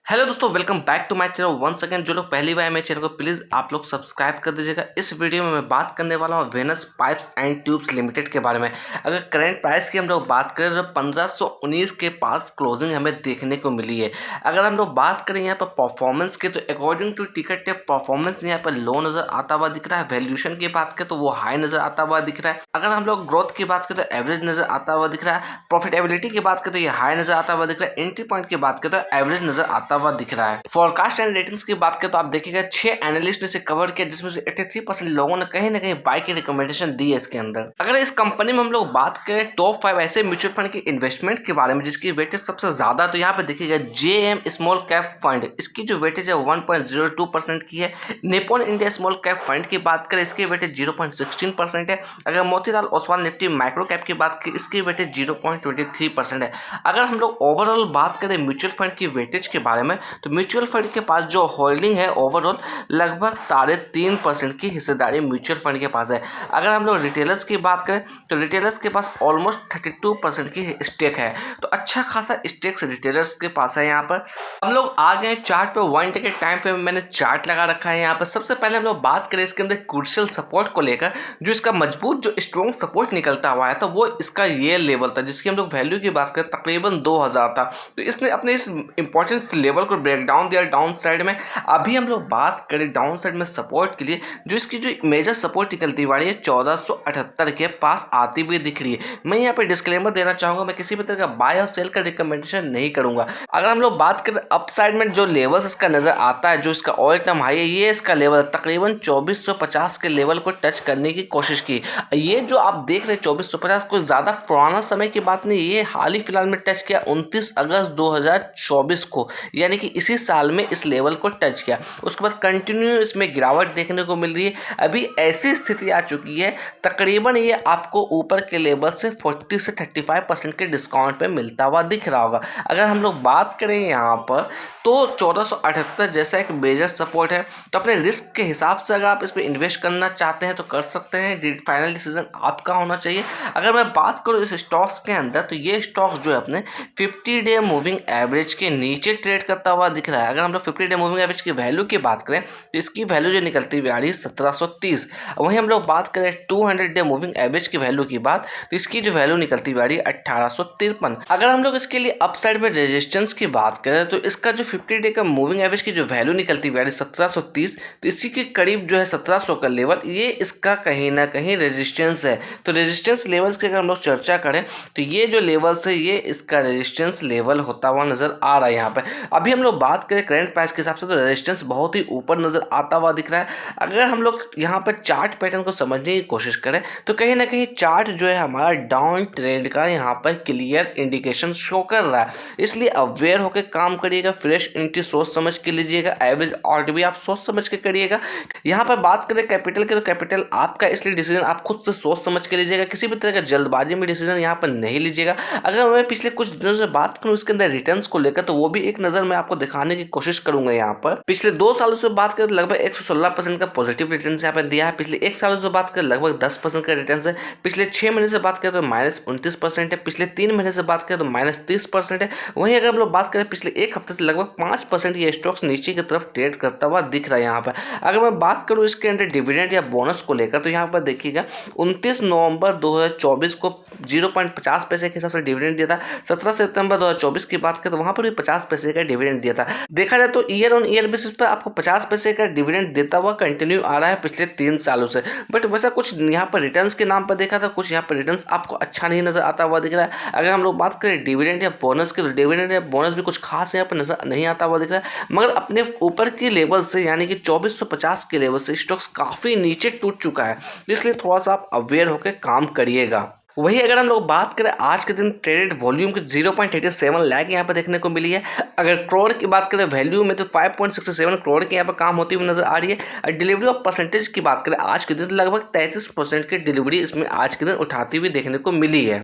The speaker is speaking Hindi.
हेलो दोस्तों, welcome back to my channel one second. जो लोग पहली बार मेरे चैनल को प्लीज़ आप लोग सब्सक्राइब कर दीजिएगा। इस वीडियो में मैं बात करने वाला हूँ Venus pipes and tubes limited के बारे में। अगर करंट प्राइस की हम लोग बात करें तो 1519 के पास क्लोजिंग हमें देखने को मिली है। अगर हम लोग बात करें यहाँ पर परफॉर्मेंस की तो according to ticker tape performance यहाँ पर लो नज़र आता हुआ दिख रहा है। वैल्यूएशन की बात करें तो वो हाई नज़र आता हुआ दिख रहा है। अगर हम लोग ग्रोथ की बात करें तो एवरेज नज़र आता हुआ दिख रहा है। प्रॉफिटेबिलिटी की बात करें तो ये हाई नज़र आता हुआ दिख रहा है। एंट्री पॉइंट की बात करें तो एवरेज नज़र आता हुआ दिख रहा है। फोरकास्ट एंड रेटिंग्स की बात करें तो आप देखिएगा 6 एनालिस्ट ने इसे कवर किया, जिसमें से 83% लोगों ने कहीं ना कहीं बाय की रिकमेंडेशन दी है इसके अंदर। अगर इस कंपनी में हम लोग बात करें टॉप 5 ऐसे म्यूचुअल फंड की इन्वेस्टमेंट के बारे में जिसकी वेटेज सबसे ज्यादा, तो यहाँ पे देखिएगा जेएम स्मॉल कैप फंड, इसकी जो वेटेज है 1.02% की है। Nippon India small cap fund की बात करें इसकी वेटेज 0.16% है। अगर Motilal Oswal Nifty micro cap की बात करें इसकी वेटेज 0.23% है। अगर हम लोग ओवरऑल बात करें म्यूचुअल फंड की वेटेज के बारे में तो म्यूचुअल फंड के पास जो होल्डिंग है ओवरऑल लगभग 3.5% की हिस्सेदारी म्यूचुअल फंड के पास है। अगर हम लोग रिटेलर्स की बात करें तो रिटेलर्स के पास ऑलमोस्ट 32% की स्टेक है, तो अच्छा खासा स्टेक्स रिटेलर्स के पास है। यहाँ पर हम लोग आ गए चार्ट पे। 1 डे के टाइम पे मैंने चार्ट लगा रखा है। यहाँ पर सबसे पहले हम लोग बात करें इसके अंदर क्रूशियल सपोर्ट को लेकर, जो इसका मजबूत जो स्ट्रॉन्ग सपोर्ट निकलता हुआ है तो वो इसका ये लेवल था जिसकी हम लोग वैल्यू की बात करें तकरीबन 2000 था। तो इसने अपने इस इंपॉर्टेंट लेवल को ब्रेक डाउन दिया डाउन साइड में। अभी हम लोग बात करें डाउन साइड में सपोर्ट के लिए, जो इसकी जो मेजर सपोर्ट निकलती हुई है 1478 के पास आती हुई दिख रही है। मैं यहाँ पे डिस्क्लेमर देना चाहूंगा, मैं किसी भी तरह का बाय और सेल का रिकमेंडेशन नहीं करूंगा। अगर हम लोग बात करें अप साइड में जो लेवल्स इसका नजर आता है, जो इसका ऑल टाइम हाई है, ये इसका लेवल तकरीबन 2450 के लेवल को टच करने की कोशिश की। ये जो आप देख रहे हैं 2450 कोई ज्यादा पुराना समय की बात नहीं, ये हाल ही फिलहाल में टच किया 29 अगस्त 2024 को, यानी कि इसी साल में इस लेवल को टच किया। उसके बाद कंटिन्यू इसमें गिरावट देखने को मिल रही है। अभी ऐसी स्थिति आ चुकी है तकरीबन ये आपको ऊपर के लेवल से 40 से 35% के डिस्काउंट पे मिलता हुआ दिख रहा होगा। अगर हम लोग बात करें यहाँ पर तो 1478 जैसा एक मेजर सपोर्ट है, तो अपने रिस्क के हिसाब से अगर आप इस पर इन्वेस्ट करना चाहते हैं तो कर सकते हैं। फाइनल डिसीजन आपका होना चाहिए। अगर मैं बात करूँ इस स्टॉक्स के अंदर तो ये स्टॉक्स जो है अपने 50 डे मूविंग एवरेज के नीचे ट्रेड करता हुआ दिख रहा है। अगर हम लोग 50 डे मूविंग एवरेज की वैल्यू की बात करें तो इसकी वैल्यू जो निकलती हुई आ रही है 1730। वहीं हम लोग बात करें 200 डे मूविंग एवरेज की वैल्यू की बात तो इसकी जो वैल्यू निकलती हुई आ रही है 1853। अगर हम लोग इसके लिए अपसाइड में रेजिस्टेंस की बात करें तो इसका जो 50 डे का मूविंग एवरेज की जो वैल्यू निकलती हुई आ रही है 1730, तो इसी के करीब जो है 1700 का लेवल, ये इसका कहीं ना कहीं रेजिस्टेंस है। तो रेजिस्टेंस लेवल्स की अगर हम लोग चर्चा करें तो ये जो लेवल्स है ये इसका रेजिस्टेंस लेवल होता हुआ नजर आ रहा है। यहाँ पे अभी हम लोग बात करें करंट प्राइस के हिसाब से तो रेजिस्टेंस बहुत ही ऊपर नजर आता हुआ दिख रहा है। अगर हम लोग यहाँ पर चार्ट पैटर्न को समझने की कोशिश करें तो कहीं ना कहीं चार्ट जो है हमारा डाउन ट्रेंड का यहाँ पर क्लियर इंडिकेशन शो कर रहा है, इसलिए अवेयर होकर काम करिएगा। फ्रेश एंट्री सोच समझ के लीजिएगा, एवरेज आउट भी आप सोच समझ के करिएगा। यहाँ पर बात करें कैपिटल की तो कैपिटल आपका, इसलिए डिसीजन आप खुद से सोच समझ के लीजिएगा। किसी भी तरह का जल्दबाजी में डिसीजन यहाँ पर नहीं लीजिएगा। अगर मैं पिछले कुछ दिनों से बात करूँ इसके अंदर रिटर्न्स को लेकर तो वो भी एक नजर मैं आपको दिखाने की कोशिश करूंगा। यहाँ पर पिछले 2 सालों से बात करें तो लगभग 116% का पॉजिटिव रिटर्न यहाँ पर दिया है। पिछले 1 साल से बात करें लगभग 10% का रिटर्न है। पिछले 6 महीने से बात करें तो -29% है। पिछले 3 महीने से बात करें तो -30% है। वहीं अगर हम लोग बात करें पिछले 1 हफ्ते से लगभग 5% ये स्टॉक्स नीचे की तरफ ट्रेड करता हुआ दिख रहा है। यहाँ पर अगर मैं बात करूँ इसके अंदर डिविडेंड या बोनस को लेकर तो यहाँ पर देखिएगा 29 नवंबर 2024 को 0.50 पैसे के हिसाब से डिविडेंड दिया था। 17 सितंबर 2024 की बात करें तो वहां पर भी 50 पैसे का डिविडेंड दिया था। देखा जाए तो ईयर ऑन ईयर बेसिस पर आपको 50 पैसे का डिविडेंड देता हुआ कंटिन्यू आ रहा है पिछले 3 सालों से। बट वैसा कुछ यहाँ पर रिटर्न्स के नाम पर देखा था, कुछ यहाँ पर रिटर्न्स आपको अच्छा नहीं नजर आता हुआ दिख रहा है। अगर हम लोग बात करें डिविडेंड या बोनस की तो डिविडेंड या बोनस भी कुछ खास यहाँ पर नजर नहीं आता हुआ दिख रहा है। मगर अपने ऊपर की लेवल से यानी कि 2450 के लेवल से स्टॉक्स काफी नीचे टूट चुका है, इसलिए थोड़ा सा आप अवेयर होकर काम करिएगा। वही अगर हम लोग बात करें आज के दिन ट्रेडेड वॉल्यूम की 0.87 लाख यहाँ पर देखने को मिली है। अगर करोड़ की बात करें वैल्यू में तो 5.67 करोड़ की यहाँ पर काम होती हुई नजर आ रही है। और डिलीवरी ऑफ परसेंटेज की बात करें आज के दिन लगभग 33% की डिलीवरी इसमें आज के दिन उठाती हुई देखने को मिली है।